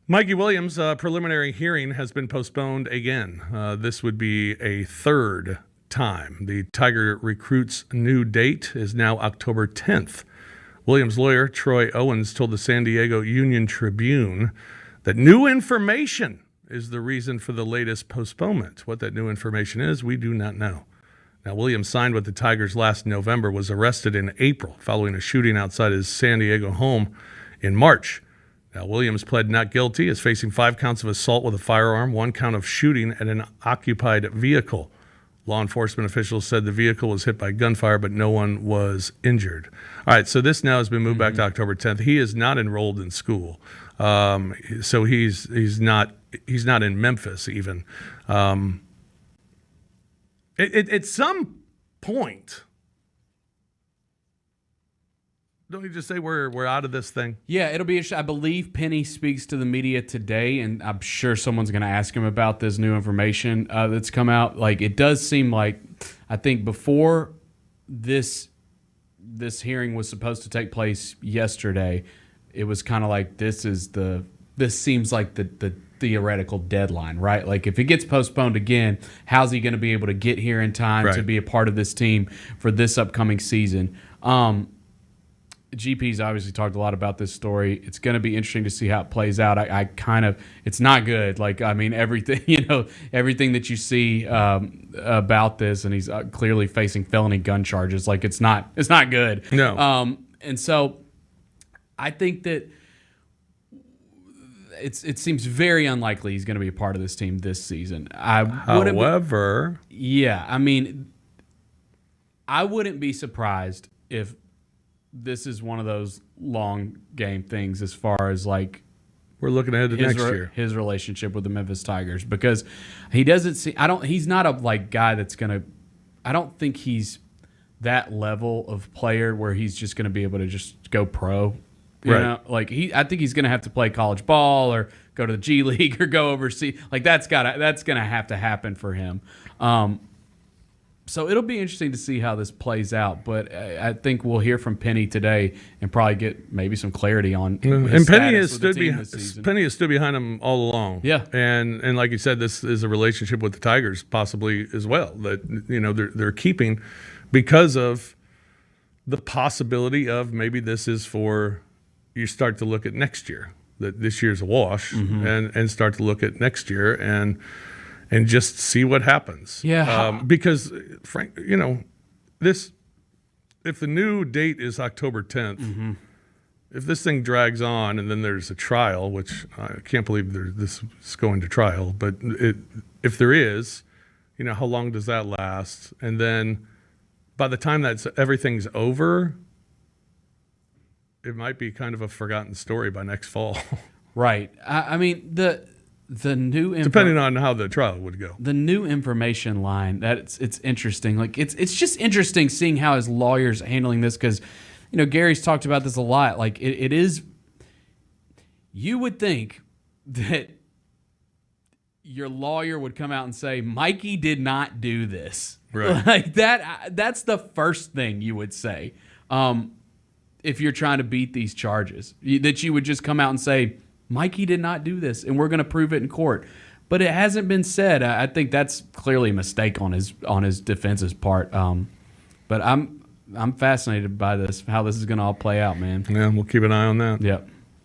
Mikey Williams' preliminary hearing has been postponed again. This would be a third time. The Tiger recruit's new date is now October 10th. Williams' lawyer, Troy Owens, told the San Diego Union Tribune that new information is the reason for the latest postponement. What that new information is, we do not know. Now, Williams signed with the Tigers last November, was arrested in April following a shooting outside his San Diego home in March. Now, Williams pled not guilty, is facing 5 counts of assault with a firearm, 1 count of shooting at an occupied vehicle. Law enforcement officials said the vehicle was hit by gunfire, but no one was injured. All right, so this now has been moved back to October 10th. He is not enrolled in school, so he's not in Memphis even. At some point, don't you just say we're out of this thing? Yeah, it'll be interesting. I believe Penny speaks to the media today, and I'm sure someone's going to ask him about this new information that's come out. Like, it does seem like, I think before this hearing was supposed to take place yesterday, it was kind of like this seems like the theoretical deadline, right? Like, if it gets postponed again, how's he going to be able to get here in time to be a part of this team for this upcoming season? GP's obviously talked a lot about this story. It's going to be interesting to see how it plays out. It's not good. Like, I mean, everything that you see about this, and he's clearly facing felony gun charges. Like, it's not good. No. And so I think that it seems very unlikely he's going to be a part of this team this season. However, I mean, I wouldn't be surprised if this is one of those long game things as far as like we're looking ahead to next year. His relationship with the Memphis Tigers, because he doesn't see. He's not a like guy that's gonna. I don't think he's that level of player where he's just gonna be able to just go pro. You know? Like I think he's gonna have to play college ball or go to the G League or go overseas. Like that's gonna have to happen for him. So it'll be interesting to see how this plays out, but I think we'll hear from Penny today and probably get maybe some clarity on. And Penny has stood behind him all along. Yeah, and like you said, this is a relationship with the Tigers possibly as well that they're keeping because of the possibility of maybe this is for you start to look at next year, that this year's a wash, and start to look at next year and just see what happens. Yeah. Because, Frank, if the new date is October 10th, if this thing drags on and then there's a trial, which I can't believe this is going to trial, but if there is, how long does that last? And then by the time everything's over, it might be kind of a forgotten story by next fall. Right. I mean, the new depending on how the trial would go. The new information line, that it's interesting. Like it's just interesting seeing how his lawyer's handling this, because Gary's talked about this a lot. Like it is, you would think that your lawyer would come out and say Mikey did not do this. Right. Like that's the first thing you would say if you're trying to beat these charges. That you would just come out and say Mikey did not do this, and we're going to prove it in court. But it hasn't been said. I think that's clearly a mistake on his defense's part. But I'm fascinated by this, how this is going to all play out, man. Yeah, we'll keep an eye on that. Yep.